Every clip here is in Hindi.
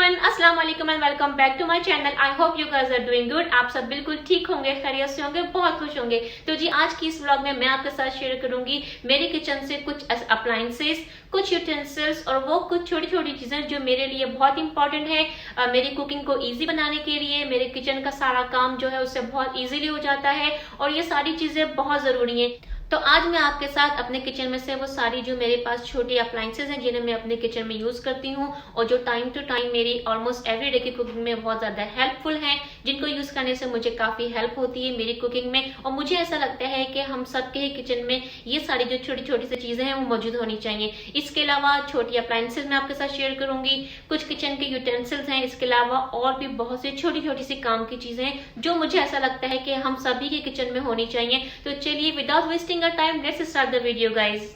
एवरीवन, अस्सलाम वालेकुम and welcome back to my channel. I hope you guys are doing good. आप सब बिल्कुल ठीक होंगे, खैरियत से होंगे, बहुत खुश होंगे। तो जी आज की इस व्लॉग में मैं आपके साथ शेयर करूंगी मेरे किचन से कुछ अप्लायंसेस, कुछ यूटेंसिल्स और वो कुछ छोटी छोटी चीजें जो मेरे लिए बहुत इंपॉर्टेंट है। मेरी कुकिंग को ईजी बनाने के लिए मेरे किचन का सारा काम जो है उससे बहुत ईजिली हो जाता है और ये सारी चीजें बहुत जरूरी है। तो आज मैं आपके साथ अपने किचन में से वो सारी जो मेरे पास छोटी अप्लायंसेज हैं जिन्हें मैं अपने किचन में यूज करती हूँ और जो टाइम टू टाइम मेरी ऑलमोस्ट एवरीडे की कुकिंग में बहुत ज्यादा हेल्पफुल हैं, जिनको यूज करने से मुझे काफी हेल्प होती है मेरी कुकिंग में। और मुझे ऐसा लगता है कि हम सबके ही किचन में ये सारी जो छोटी छोटी सी चीजें हैं वो मौजूद होनी चाहिए। इसके अलावा छोटी अप्लायंसेज मैं आपके साथ शेयर करूंगी, कुछ किचन के यूटेंसिल्स हैं, इसके अलावा और भी बहुत सी छोटी छोटी सी काम की चीजें हैं जो मुझे ऐसा लगता है कि हम सभी के किचन में होनी चाहिए। तो चलिए without wasting time, let's start the video guys।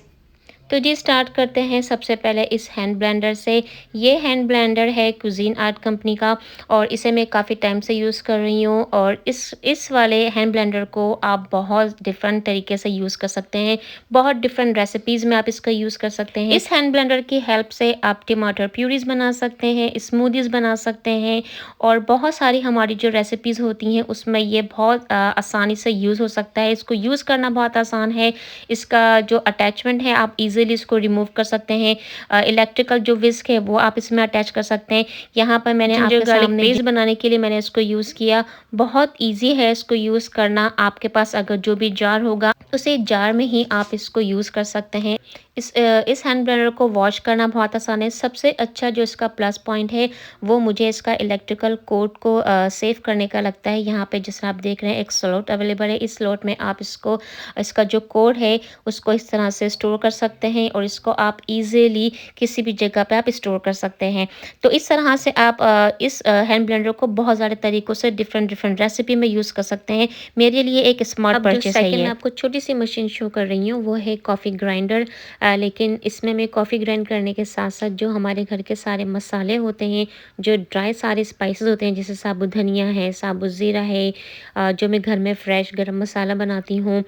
तो जी स्टार्ट करते हैं सबसे पहले इस हैंड ब्लेंडर से। ये हैंड ब्लेंडर है कुजीन आर्ट कंपनी का और इसे मैं काफ़ी टाइम से यूज़ कर रही हूँ। और इस वाले हैंड ब्लेंडर को आप बहुत डिफरेंट तरीके से यूज़ कर सकते हैं, बहुत डिफरेंट रेसिपीज़ में आप इसका यूज़ कर सकते हैं। इस हैंड ब्लेंडर की हेल्प से आप टमाटर प्यूरीज बना सकते हैं, स्मूदीज़ बना सकते हैं और बहुत सारी हमारी जो रेसिपीज़ होती हैं उसमें ये बहुत आसानी से यूज़ हो सकता है। इसको यूज़ करना बहुत आसान है। इसका जो अटैचमेंट है आप इजीली इसको रिमूव कर सकते हैं। इलेक्ट्रिकल जो विस्क है वो आप इसमें अटैच कर सकते हैं। यहाँ पर मैंने आपके सामने पेस्ट बनाने के लिए मैंने इसको यूज़ किया। बहुत इजी है इसको यूज़ करना। आपके पास अगर जो भी जार होगा उसे जार में ही आप इसको यूज़ कर सकते हैं। इस हैंड ब्लेंडर को वॉश करना बहुत आसान है। सबसे अच्छा जो इसका प्लस पॉइंट है वो मुझे इसका इलेक्ट्रिकल कोड को सेव करने का लगता है। यहाँ पे जिस आप देख रहे हैं एक स्लॉट अवेलेबल है। इस स्लॉट में आप इसका जो कोड है उसको इस तरह से स्टोर कर सकते हैं और इसको आप इजीली किसी भी जगह पे आप स्टोर कर सकते हैं। तो इस तरह से आप इस हैंड ब्लेंडर को बहुत सारे तरीक़ों से डिफरेंट रेसिपी में यूज़ कर सकते हैं। मेरे लिए एक स्मार्ट परचेस है। मैं आपको छोटी सी मशीन शो कर रही हूँ, वो है कॉफ़ी ग्राइंडर। लेकिन इसमें मैं कॉफ़ी ग्राइंड करने के साथ साथ जो हमारे घर के सारे मसाले होते हैं, जो ड्राई सारे स्पाइसेस होते हैं, जैसे साबुत धनिया है, साबुत ज़ीरा है, जो मैं घर में फ्रेश गरम मसाला बनाती हूँ,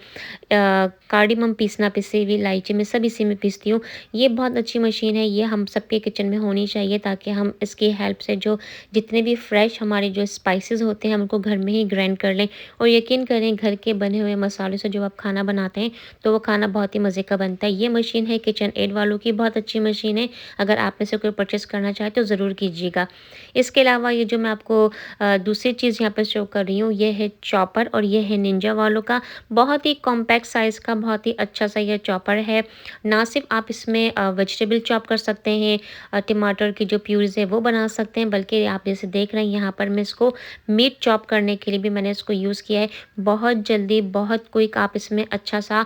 कार्डमम पीसना, पिसी हुई इलायची में सब इसी में पीसती हूँ। ये बहुत अच्छी मशीन है, ये हम सबके किचन में होनी चाहिए ताकि हम इसकी हेल्प से जो जितने भी फ्रेश हमारे जो स्पाइसेस होते हैं हम उनको घर में ही ग्राइंड कर लें। और यकीन करें घर के बने हुए मसालों से जो आप खाना बनाते हैं तो वो खाना बहुत ही मज़े का बनता है। ये मशीन है किचन एड वालों की, बहुत अच्छी मशीन है। अगर आप में से कोई परचेस करना चाहे तो ज़रूर कीजिएगा। इसके अलावा ये जो मैं आपको दूसरी चीज़ यहाँ पर शो कर रही हूँ ये है चॉपर और ये है निंजा वालों का। बहुत ही कॉम्पैक्ट साइज़ का बहुत ही अच्छा सा ये चॉपर है। ना सिर्फ आप इसमें वेजिटेबल चॉप कर सकते हैं, टमाटर की जो प्यूरीज है वो बना सकते हैं, बल्कि आप जैसे देख रहे हैं यहाँ पर मैं इसको मीट चॉप करने के लिए भी मैंने इसको यूज़ किया है। बहुत जल्दी बहुत क्विक आप इसमें अच्छा सा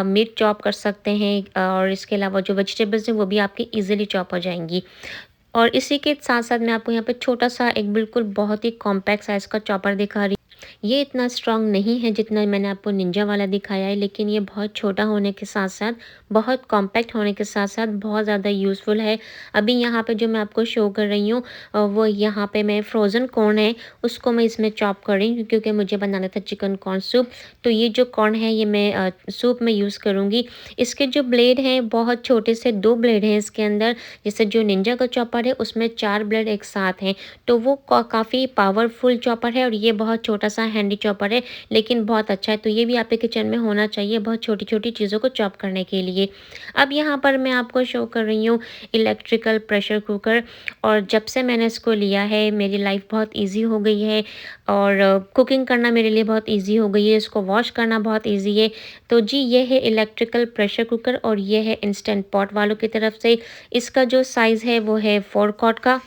मीट चॉप कर सकते हैं और इसके अलावा जो वेजिटेबल्स हैं वो भी आपकी ईजिली चॉप हो जाएंगी। और इसी के साथ साथ मैं आपको यहाँ पे छोटा सा एक बिल्कुल बहुत ही कॉम्पैक्ट साइज़ का चॉपर दिखा रही हूँ। ये इतना स्ट्रॉन्ग नहीं है जितना मैंने आपको निंजा वाला दिखाया है, लेकिन ये बहुत छोटा होने के साथ साथ बहुत कॉम्पैक्ट होने के साथ साथ बहुत ज़्यादा यूज़फुल है। अभी यहाँ पे जो मैं आपको शो कर रही हूँ वो यहाँ पे मैं फ्रोज़न कॉर्न है उसको मैं इसमें चॉप कर रही हूँ क्योंकि मुझे बनाना था चिकन कॉर्न सूप। तो ये जो कॉर्न है ये मैं सूप में यूज़ करूँगी। इसके जो ब्लेड हैं बहुत छोटे से 2 ब्लेड हैं इसके अंदर। जैसे जो निंजा का चॉपर है उसमें 4 ब्लेड एक साथ हैं, तो वो काफ़ी पावरफुल चॉपर है और ये बहुत छोटा सा हैंडी चॉपर है लेकिन बहुत अच्छा है। तो ये भी आपके किचन में होना चाहिए बहुत छोटी छोटी चीज़ों को चॉप करने के लिए। अब यहाँ पर मैं आपको शो कर रही हूँ इलेक्ट्रिकल प्रेशर कुकर। और जब से मैंने इसको लिया है मेरी लाइफ बहुत इजी हो गई है और कुकिंग करना मेरे लिए बहुत इजी हो गई है, इसको वॉश करना बहुत इजी है। तो जी ये है इलेक्ट्रिकल प्रेशर कुकर और ये है इंस्टेंट पॉट वालों की तरफ से। इसका जो साइज़ है वो है 4 क्वार्ट का।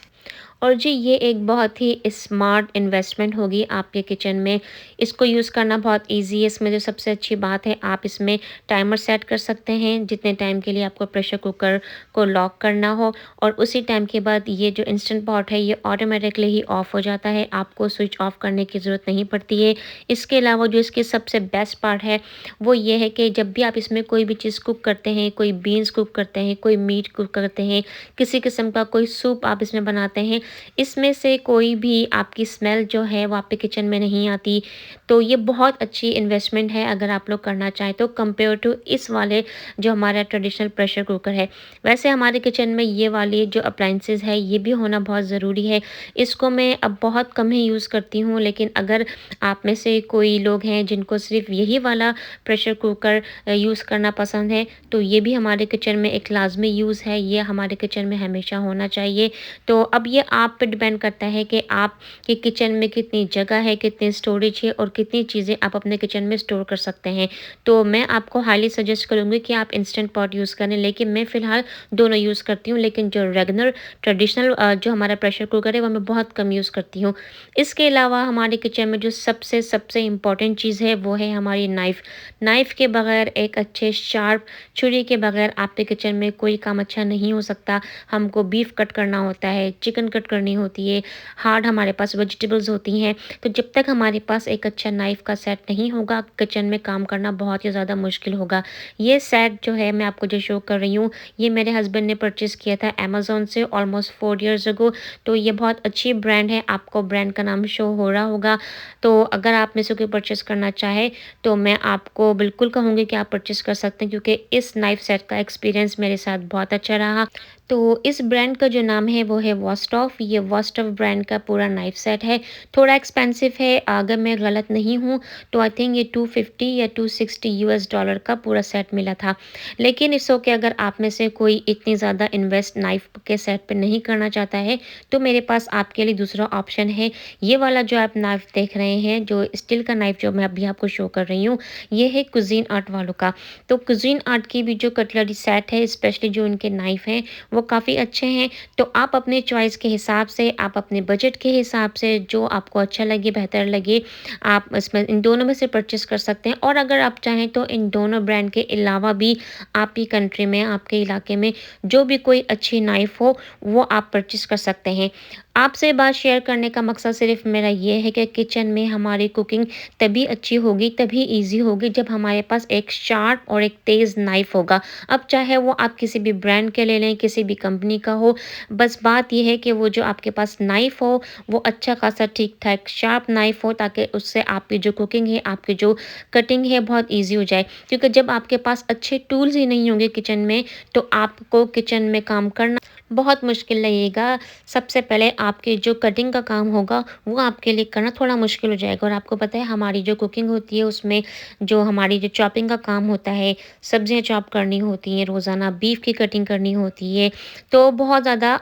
और जी ये एक बहुत ही स्मार्ट इन्वेस्टमेंट होगी आपके किचन में। इसको यूज़ करना बहुत इजी है। इसमें जो सबसे अच्छी बात है आप इसमें टाइमर सेट कर सकते हैं जितने टाइम के लिए आपको प्रेशर कुकर को लॉक करना हो और उसी टाइम के बाद ये जो इंस्टेंट पॉट है ये ऑटोमेटिकली ही ऑफ़ हो जाता है, आपको स्विच ऑफ करने की ज़रूरत नहीं पड़ती है। इसके अलावा जो इसकी सबसे बेस्ट पार्ट है वो ये है कि जब भी आप इसमें कोई भी चीज़ कुक करते हैं, कोई बीन्स कुक करते हैं, कोई मीट कुक करते हैं, किसी किस्म का कोई सूप आप इसमें बनाते हैं इसमें से कोई भी आपकी स्मेल जो है वो आपके किचन में नहीं आती। तो ये बहुत अच्छी इन्वेस्टमेंट है अगर आप लोग करना चाहें तो, कंपेयर टू इस वाले जो हमारा ट्रेडिशनल प्रेशर कुकर है। वैसे हमारे किचन में ये वाली जो अप्लाइंसेस है ये भी होना बहुत ज़रूरी है। इसको मैं अब बहुत कम ही यूज़ करती हूँ, लेकिन अगर आप में से कोई लोग हैं जिनको सिर्फ यही वाला प्रेशर कुकर यूज़ करना पसंद है, तो ये भी हमारे किचन में एक लाजमी यूज़ है, ये हमारे किचन में हमेशा होना चाहिए। तो अब ये आप पे डिपेंड करता है कि आपके किचन में कितनी जगह है, कितनी स्टोरेज है और कितनी चीज़ें आप अपने किचन में स्टोर कर सकते हैं। तो मैं आपको हाईली सजेस्ट करूँगी कि आप इंस्टेंट पॉट यूज़ करें, लेकिन मैं फ़िलहाल दोनों यूज़ करती हूँ, लेकिन जो रेगुलर ट्रेडिशनल जो हमारा प्रेशर कुकर है वो मैं बहुत कम यूज़ करती हूँ। इसके अलावा हमारे किचन में जो सबसे सबसे इम्पॉर्टेंट चीज़ है वो है हमारी नाइफ़। नाइफ़ के बगैर, एक अच्छे शार्प छुरी के बगैर आपके किचन में कोई काम अच्छा नहीं हो सकता। हमको बीफ कट करना होता है, चिकन कट करनी होती है, हार्ड हमारे पास वेजिटेबल्स होती हैं। तो जब तक हमारे पास एक अच्छा नाइफ़ का सेट नहीं होगा, किचन में काम करना बहुत ही ज़्यादा मुश्किल होगा। ये सेट जो है मैं आपको जो शो कर रही हूँ, ये मेरे हस्बैंड ने परचेज़ किया था अमेज़न से ऑलमोस्ट 4 इयर्स अगो। तो ये बहुत अच्छी ब्रांड है, आपको ब्रांड का नाम शो हो रहा होगा। तो अगर आप में से कोई परचेज़ करना चाहे तो मैं आपको बिल्कुल कहूँगी कि आप परचेज़ कर सकते हैं, क्योंकि इस नाइफ़ सेट का एक्सपीरियंस मेरे साथ बहुत अच्छा रहा। तो इस ब्रांड का जो नाम है वो है वॉस्टॉफ। ये वॉस्टॉफ ब्रांड का पूरा नाइफ़ सेट है। थोड़ा एक्सपेंसिव है, अगर मैं गलत नहीं हूँ तो आई थिंक ये 250 या 260 यूएस डॉलर का पूरा सेट मिला था। लेकिन इट्स ओके, अगर आप में से कोई इतनी ज़्यादा इन्वेस्ट नाइफ़ के सेट पे नहीं करना चाहता है तो मेरे पास आपके लिए दूसरा ऑप्शन है। ये वाला जो आप नाइफ़ देख रहे हैं, जो स्टील का नाइफ़ जो मैं अभी आपको शो कर रही हूँ, ये है कुज़ीन आर्ट वालों का। तो कुज़ीन आर्ट की भी जो कटलरी सेट है, स्पेशली जो उनके नाइफ़ हैं वो काफ़ी अच्छे हैं। तो आप अपने चॉइस के हिसाब से, आप अपने बजट के हिसाब से, जो आपको अच्छा लगे, बेहतर लगे, आप इसमें इन दोनों में से परचेज़ कर सकते हैं। और अगर आप चाहें तो इन दोनों ब्रांड के अलावा भी आपकी कंट्री में, आपके इलाके में जो भी कोई अच्छी नाइफ़ हो, वो आप परचेज़ कर सकते हैं। आपसे बात शेयर करने का मकसद सिर्फ मेरा ये है कि किचन में हमारी कुकिंग तभी अच्छी होगी, तभी ईज़ी होगी जब हमारे पास एक शार्प और एक तेज़ नाइफ़ होगा। अब चाहे वो आप किसी भी ब्रांड के ले लें, किसी भी कंपनी का हो, बस बात ये है कि वो जो आपके पास नाइफ़ हो वो अच्छा खासा ठीक-ठाक शार्प नाइफ़ हो, ताकि उससे आपकी जो कुकिंग है, आपकी जो कटिंग है बहुत ईज़ी हो जाए। क्योंकि जब आपके पास अच्छे टूल्स ही नहीं होंगे किचन में, तो आपको किचन में काम करना बहुत मुश्किल लगेगा। सबसे पहले आपके जो कटिंग का काम होगा वो आपके लिए करना थोड़ा मुश्किल हो जाएगा। और आपको पता है हमारी जो कुकिंग होती है उसमें जो हमारी जो चॉपिंग का काम होता है, सब्जियां चॉप करनी होती हैं, रोज़ाना बीफ की कटिंग करनी होती है, तो बहुत ज़्यादा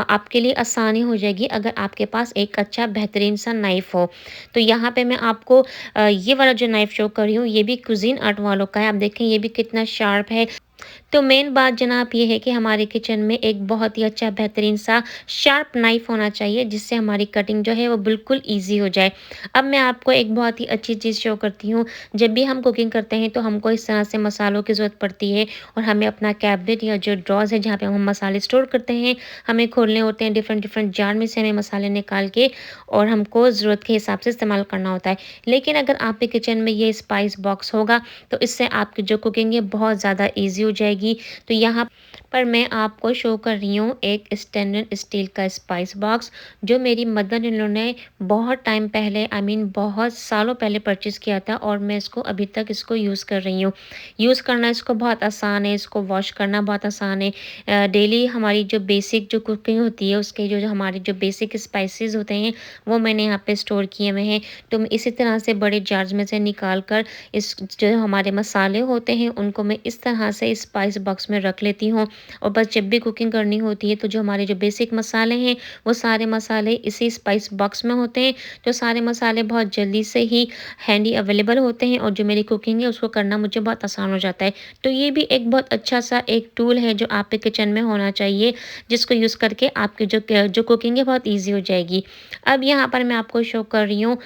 आपके लिए आसानी हो जाएगी अगर आपके पास एक अच्छा बेहतरीन सा नाइफ़ हो। तो यहाँ पे मैं आपको ये वाला जो नाइफ़ शो कर रही हूँ, ये भी कुज़ीन आर्ट वालों का है। आप देखें ये भी कितना शार्प है। तो मेन बात जनाब ये है कि हमारे किचन में एक बहुत ही अच्छा बेहतरीन सा शार्प नाइफ़ होना चाहिए, जिससे हमारी कटिंग जो है वो बिल्कुल ईज़ी हो जाए। अब मैं आपको एक बहुत ही अच्छी चीज़ शो करती हूँ। जब भी हम कुकिंग करते हैं तो हमको इस तरह से मसालों की ज़रूरत पड़ती है, और हमें अपना कैबिनेट या जो ड्रॉज़ है जहाँ पे हम मसाले स्टोर करते हैं, हमें खोलने होते हैं। डिफ़रेंट डिफ़रेंट जार में से हमें मसाले निकाल के और हमको ज़रूरत के हिसाब से इस्तेमाल करना होता है। लेकिन अगर आपके किचन में ये स्पाइस बॉक्स होगा तो इससे आपकी जो कुकिंग है बहुत ज़्यादा ईज़ी हो जाएगी। तो यहाँ पर मैं आपको शो कर रही हूँ एक स्टेनलेस स्टील का स्पाइस बॉक्स, जो मेरी मदर इन लॉ ने बहुत टाइम पहले, आई मीन बहुत सालों पहले परचेज़ किया था, और मैं इसको अभी तक इसको यूज़ कर रही हूँ। यूज़ करना इसको बहुत आसान है, इसको वॉश करना बहुत आसान है। डेली हमारी जो बेसिक जो कुकिंग होती है उसके जो हमारे जो बेसिक स्पाइसेस होते हैं वो मैंने यहाँ पे स्टोर किए हुए हैं। तो मैं इसी तरह से बड़े जार्स में से निकाल कर इस जो हमारे मसाले होते हैं उनको मैं इस तरह से स्पाइस बॉक्स में रख लेती हूँ। और बस जब भी कुकिंग करनी होती है तो जो हमारे जो बेसिक मसाले हैं वो सारे मसाले इसी स्पाइस बॉक्स में होते हैं। तो सारे मसाले बहुत जल्दी से ही हैंडी अवेलेबल होते हैं, और जो मेरी कुकिंग है उसको करना मुझे बहुत आसान हो जाता है। तो ये भी एक बहुत अच्छा सा एक टूल है जो आपके किचन में होना चाहिए, जिसको यूज़ करके आपकी जो कुकिंग है बहुत ईजी हो जाएगी। अब यहाँ पर मैं आपको शो कर रही हूँ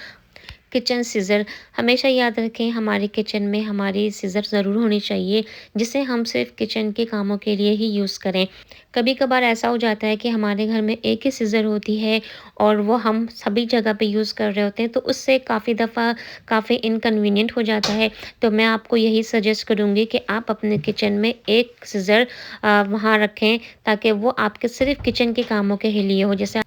किचन सीज़र। हमेशा याद रखें हमारे किचन में हमारी सीज़र ज़रूर होनी चाहिए, जिसे हम सिर्फ किचन के कामों के लिए ही यूज़ करें। कभी कभार ऐसा हो जाता है कि हमारे घर में एक ही सीज़र होती है और वो हम सभी जगह पे यूज़ कर रहे होते हैं, तो उससे काफ़ी दफ़ा काफ़ी इनकन्वीनियंट हो जाता है। तो मैं आपको यही सजेस्ट करूँगी कि आप अपने किचन में एक सीज़र वहाँ रखें, ताकि वो आपके सिर्फ किचन के कामों के ही लिए हो। जैसे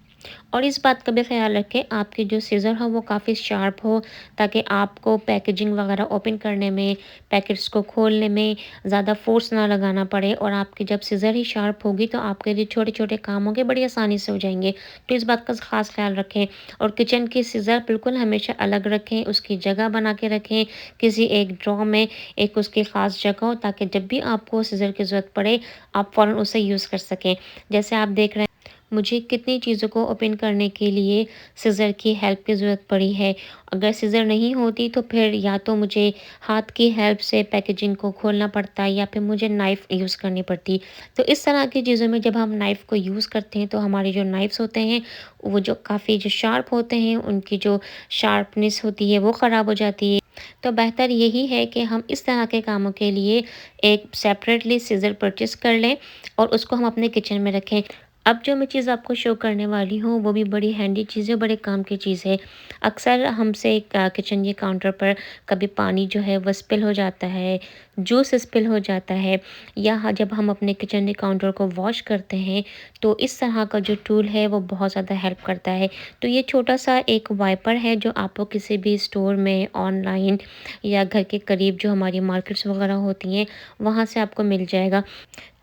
और इस बात का भी ख़्याल रखें आपकी जो सीज़र हो वो काफ़ी शार्प हो, ताकि आपको पैकेजिंग वगैरह ओपन करने में, पैकेट्स को खोलने में ज़्यादा फ़ोर्स ना लगाना पड़े। और आपकी जब सीज़र ही शार्प होगी तो आपके जो छोटे-छोटे काम होंगे बड़ी आसानी से हो जाएँगे। तो इस बात का ख़ास ख़्याल रखें। और किचन की सीज़र बिल्कुल हमेशा अलग रखें, उसकी जगह बना के रखें, किसी एक ड्रॉ में एक उसकी ख़ास जगह हो, ताकि जब भी आपको सीज़र की ज़रूरत पड़े आप फ़ौरन उसे यूज़ कर सकें। जैसे आप देख रहे हैं मुझे कितनी चीज़ों को ओपन करने के लिए सीज़र की हेल्प की ज़रूरत पड़ी है। अगर सीज़र नहीं होती तो फिर या तो मुझे हाथ की हेल्प से पैकेजिंग को खोलना पड़ता या फिर मुझे नाइफ़ यूज़ करनी पड़ती। तो इस तरह की चीज़ों में जब हम नाइफ़ को यूज़ करते हैं तो हमारे जो नाइफ़्स होते हैं वो जो काफ़ी जो शार्प होते हैं, उनकी जो शार्पनेस होती है वो ख़राब हो जाती है। तो बेहतर यही है कि हम इस तरह के कामों के लिए एक सेपरेटली सीज़र परचेज़ कर लें और उसको हम अपने किचन में रखें। अब जो मैं चीज़ आपको शो करने वाली हूँ वो भी बड़ी हैंडी चीज़ है, बड़े काम की चीज़ है। अक्सर हमसे किचन के काउंटर पर कभी पानी जो है वो स्पिल हो जाता है, जूस स्पिल हो जाता है, या जब हम अपने किचन के काउंटर को वॉश करते हैं तो इस तरह का जो टूल है वो बहुत ज़्यादा हेल्प करता है। तो ये छोटा-सा एक वाइपर है जो आपको किसी भी स्टोर में, ऑनलाइन या घर के करीब जो हमारी मार्केट्स वगैरह होती हैं वहाँ से आपको मिल जाएगा।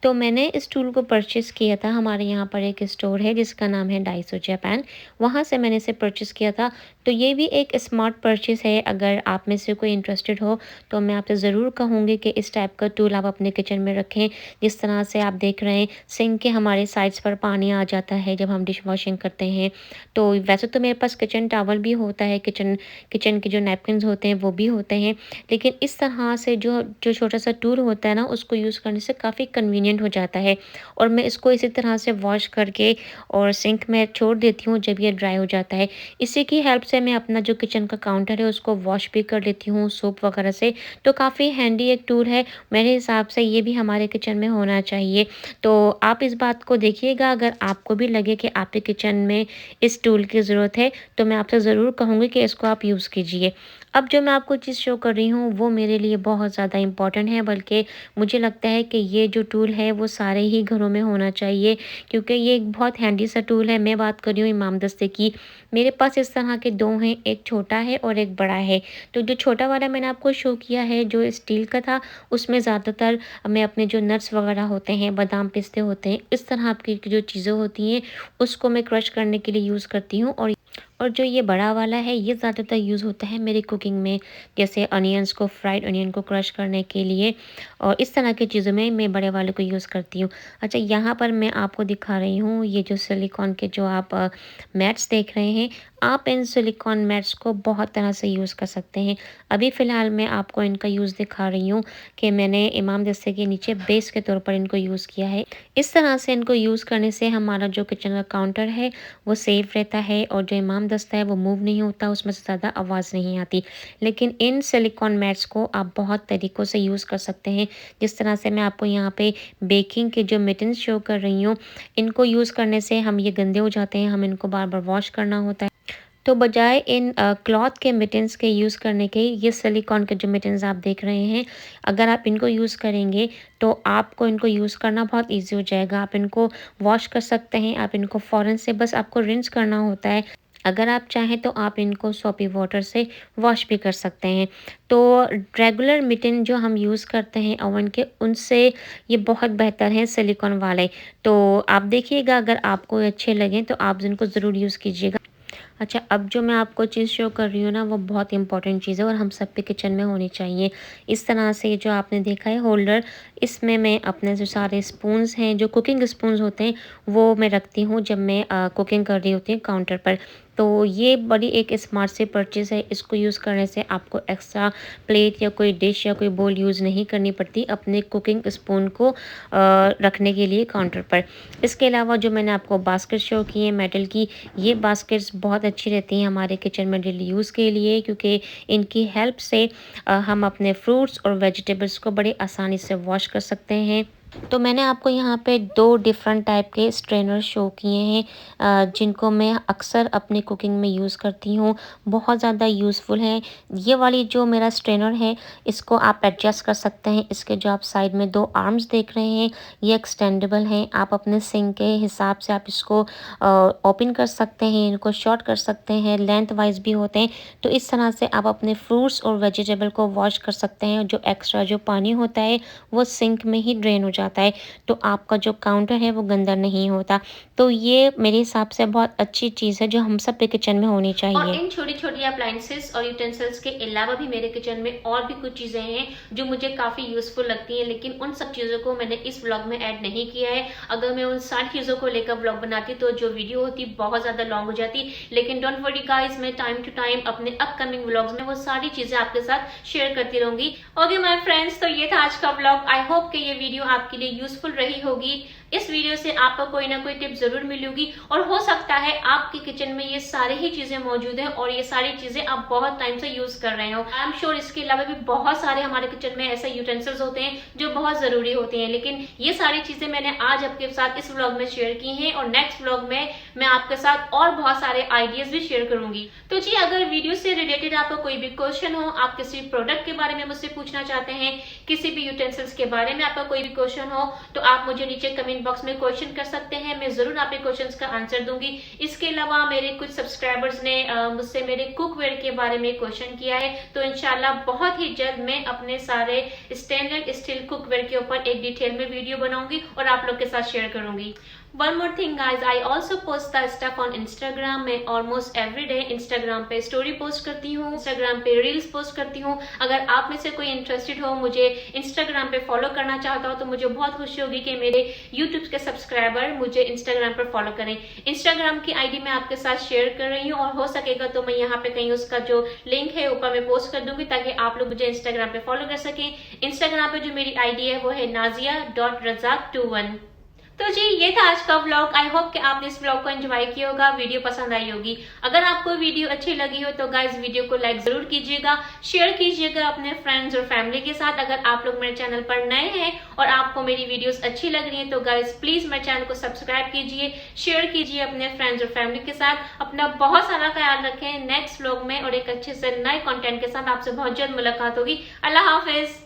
तो मैंने इस टूल को परचेज़ किया था, हमारे यहाँ पर एक स्टोर है जिसका नाम है डाइसो जापान, वहाँ से मैंने इसे परचेज़ किया था। तो ये भी एक स्मार्ट परचेज़ है। अगर आप में से कोई इंटरेस्टेड हो तो मैं आपसे ज़रूर कहूँगी कि इस टाइप का टूल आप अपने किचन में रखें। जिस तरह से आप देख रहे हैं सिंक के हमारे साइड्स पर पानी आ जाता है जब हम डिश वॉशिंग करते हैं। तो वैसे तो मेरे पास किचन टॉवल भी होता है, किचन किचन के जो नैपकिन्स होते हैं वो भी होते हैं। लेकिन इस तरह से जो जो छोटा-सा टूल होता है ना, उसको यूज़ करने से काफ़ी कन्वीनिएंट हो जाता है। और मैं इसको इसी तरह से वॉश करके और सिंक में छोड़ देती हूँ जब ये ड्राई हो जाता है। इसी की हेल्प से मैं अपना जो किचन का काउंटर है उसको वॉश भी कर लेती हूँ सोप वगैरह से। तो काफ़ी हैंडी एक टूल है, मेरे हिसाब से ये भी हमारे किचन में होना चाहिए। तो आप इस बात को देखिएगा, अगर आपको भी लगे कि आपके किचन में इस टूल की ज़रूरत है तो मैं आपसे ज़रूर कहूँगी कि इसको आप यूज़ कीजिए। अब जो मैं आपको चीज़ शो कर रही हूँ वो मेरे लिए बहुत ज़्यादा इम्पोर्टेंट है, बल्कि मुझे लगता है कि ये जो टूल है वो सारे ही घरों में होना चाहिए, क्योंकि ये एक बहुत हैंडी सा टूल है। मैं बात कर रही हूँ इमामदस्ते की। मेरे पास इस तरह के 2 हैं, एक छोटा है और एक बड़ा है। तो जो छोटा वाला मैंने आपको शो किया है जो स्टील का था, उसमें ज़्यादातर मैं अपने जो नट्स वगैरह होते हैं, बादाम पिस्ते होते हैं, इस तरह की जो चीज़ें होती हैं उसको मैं क्रश करने के लिए यूज़ करती हूँ। और जो ये बड़ा वाला है ये ज़्यादातर यूज़ होता है मेरी कुकिंग में, जैसे अनियंस को, फ्राइड अनियन को क्रश करने के लिए, और इस तरह की चीज़ों में मैं बड़े वाले को यूज़ करती हूँ। अच्छा, यहाँ पर मैं आपको दिखा रही हूँ ये जो सिलिकॉन के जो आप मैट्स देख रहे हैं, आप इन सिलिकॉन मैट्स को बहुत तरह से यूज़ कर सकते हैं। अभी फ़िलहाल मैं आपको इनका यूज़ दिखा रही हूँ कि मैंने इमाम दस्ते के नीचे बेस के तौर पर इनको यूज़ किया है। इस तरह से इनको यूज़ करने से हमारा जो किचन का काउंटर है वो सेफ रहता है और जो इमाम दस्ता है वो मूव नहीं होता, उसमें से ज़्यादा आवाज़ नहीं आती। लेकिन इन सिलिकॉन मैट्स को आप बहुत तरीक़ों से यूज़ कर सकते हैं। जिस तरह से मैं आपको यहाँ पे बेकिंग के जो मिटन्स शो कर रही हूँ, इनको यूज़ करने से हम ये गंदे हो जाते हैं, हमें इनको बार-बार वॉश करना होता है। तो बजाय इन क्लॉथ के मिटन्स के यूज़ करने के, ये सिलिकॉन के जो मिटन्स आप देख रहे हैं, अगर आप इनको यूज़ करेंगे तो आपको इनको यूज़ करना बहुत ईज़ी हो जाएगा। आप इनको वॉश कर सकते हैं, आप इनको फ़ौरन से बस आपको रिंस करना होता है। अगर आप चाहें तो आप इनको सोपी वाटर से वॉश भी कर सकते हैं। तो रेगुलर मिटन जो हम यूज़ करते हैं ओवन के, उनसे ये बहुत बेहतर हैं सिलिकॉन वाले। तो आप देखिएगा, अगर आपको अच्छे लगें तो आप इनको ज़रूर यूज़ कीजिएगा। अच्छा, अब जो मैं आपको चीज़ शो कर रही हूँ ना, वो बहुत इंपॉर्टेंट चीज़ है और हम सब के किचन में होनी चाहिए। इस तरह से जो आपने देखा है होल्डर, इसमें मैं अपने जो सारे स्पून्स हैं, जो कुकिंग स्पून्स होते हैं, वो मैं रखती हूँ जब मैं कुकिंग कर रही होती हूँ काउंटर पर। तो ये बड़ी एक स्मार्ट सी परचेज़ है। इसको यूज़ करने से आपको एक्स्ट्रा प्लेट या कोई डिश या कोई बोल यूज़ नहीं करनी पड़ती अपने कुकिंग स्पून को रखने के लिए काउंटर पर। इसके अलावा जो मैंने आपको बास्केट शो की है मेटल की, ये बास्केट्स बहुत अच्छी रहती हैं हमारे किचन में डेली यूज़ के लिए, क्योंकि इनकी हेल्प से हम अपने फ्रूट्स और वेजिटेबल्स को बड़ी आसानी से वॉश कर सकते हैं। तो मैंने आपको यहाँ पे 2 डिफरेंट टाइप के स्ट्रेनर शो किए हैं जिनको मैं अक्सर अपनी कुकिंग में यूज़ करती हूँ। बहुत ज़्यादा यूज़फुल है। ये वाली जो मेरा स्ट्रेनर है, इसको आप एडजस्ट कर सकते हैं। इसके जो आप साइड में 2 आर्म्स देख रहे हैं, ये एक्सटेंडेबल हैं। आप अपने सिंक के हिसाब से आप इसको ओपन कर सकते हैं, इनको शॉर्ट कर सकते हैं, लेंथ वाइज़ भी होते हैं। तो इस तरह से आप अपने फ्रूट्स और वेजिटेबल को वॉश कर सकते हैं। जो एक्स्ट्रा जो पानी होता है, वो सिंक में ही ड्रेन हो जाता है, तो आपका जो काउंटर है वो गंदा नहीं होता। तो ये मेरे हिसाब से बहुत अच्छी चीज़ है जो हम सब के किचन में होनी और चाहिए। इन छोटी-छोटी अप्लायंसेस और यूटेंसिल्स के अलावा भी मेरे किचन में और भी कुछ चीज़ें हैं जो मुझे काफ़ी यूज़फुल लगती हैं, लेकिन उन सब चीज़ों को मैंने इस व्लॉग में ऐड नहीं किया है। अगर मैं उन सारी चीज़ों को लेकर व्लॉग बनाती तो जो वीडियो होती बहुत ज़्यादा लॉन्ग हो जाती। लेकिन डोंट वरी गाइस, मैं टाइम टू टाइम अपने अपकमिंग व्लॉग्स में वो सारी चीज़ें आपके साथ शेयर करती रहूँगी। ओके माय फ्रेंड्स, तो ये था आज का व्लॉग। आई होप कि ये वीडियो आपके लिए यूज़फुल रही होगी। इस वीडियो से आपको कोई ना कोई टिप जरूर मिलेगी और हो सकता है आपके किचन में ये सारी ही चीजें मौजूद हैं और ये सारी चीजें आप बहुत टाइम से यूज कर रहे हो। आई एम श्योर इसके अलावा भी बहुत सारे हमारे किचन में ऐसे यूटेंसिल्स होते हैं जो बहुत जरूरी होते हैं, लेकिन ये सारी चीजें मैंने आज आपके साथ इस व्लॉग में शेयर की हैं और नेक्स्ट व्लॉग में मैं आपके साथ और बहुत सारे आइडियाज भी शेयर करूंगी। तो जी, अगर वीडियो से रिलेटेड आपका कोई भी क्वेश्चन हो, आप किसी प्रोडक्ट के बारे में मुझसे पूछना चाहते हैं, किसी भी यूटेंसिल्स के बारे में आपका कोई भी क्वेश्चन हो, तो आप मुझे नीचे कमेंट बॉक्स में क्वेश्चन कर सकते हैं। मैं जरूर आपके क्वेश्चंस का आंसर दूंगी। इसके अलावा मेरे कुछ सब्सक्राइबर्स ने मुझसे मेरे कुकवेयर के बारे में क्वेश्चन किया है, तो इंशाल्लाह बहुत ही जल्द मैं अपने सारे स्टेनलेस स्टील कुकवेयर के ऊपर एक डिटेल में वीडियो बनाऊंगी और आप लोग के साथ शेयर करूंगी। One more thing guys, I also post the stuff on Instagram. मैं ऑलमोस्ट एवरी डे इंस्टाग्राम पे स्टोरी पोस्ट करती हूँ, इंस्टाग्राम पे रील्स पोस्ट करती हूँ। अगर आप में से कोई इंटरेस्टेड हो, मुझे इंस्टाग्राम पे फॉलो करना चाहता हो, तो मुझे बहुत खुशी होगी कि मेरे यूट्यूब के सब्सक्राइबर मुझे इंस्टाग्राम पर फॉलो करें। इंस्टाग्राम की आईडी मैं आपके साथ शेयर कर रही हूँ और हो सकेगा तो मैं यहाँ पे कहीं उसका जो लिंक है ऊपर मैं पोस्ट कर दूंगी ताकि आप लोग मुझे इंस्टाग्राम पे फॉलो कर सकें। इंस्टाग्राम पे जो मेरी आईडी है वो है nazia.razak21। तो जी, ये था आज का व्लॉग। आई होप कि आपने इस व्लॉग को एंजॉय किया होगा, वीडियो पसंद आई होगी। अगर आपको वीडियो अच्छी लगी हो तो गाइज वीडियो को लाइक जरूर कीजिएगा, शेयर कीजिएगा अपने फ्रेंड्स और फैमिली के साथ। अगर आप लोग मेरे चैनल पर नए हैं और आपको मेरी वीडियोस अच्छी लग रही हैं तो गाइज प्लीज मेरे चैनल को सब्सक्राइब कीजिए, शेयर कीजिए अपने फ्रेंड्स और फैमिली के साथ। अपना बहुत सारा ख्याल रखें। नेक्स्ट व्लॉग में और एक अच्छे से नए कॉन्टेंट के साथ आपसे बहुत जल्द मुलाकात होगी। अल्लाह हाफिज।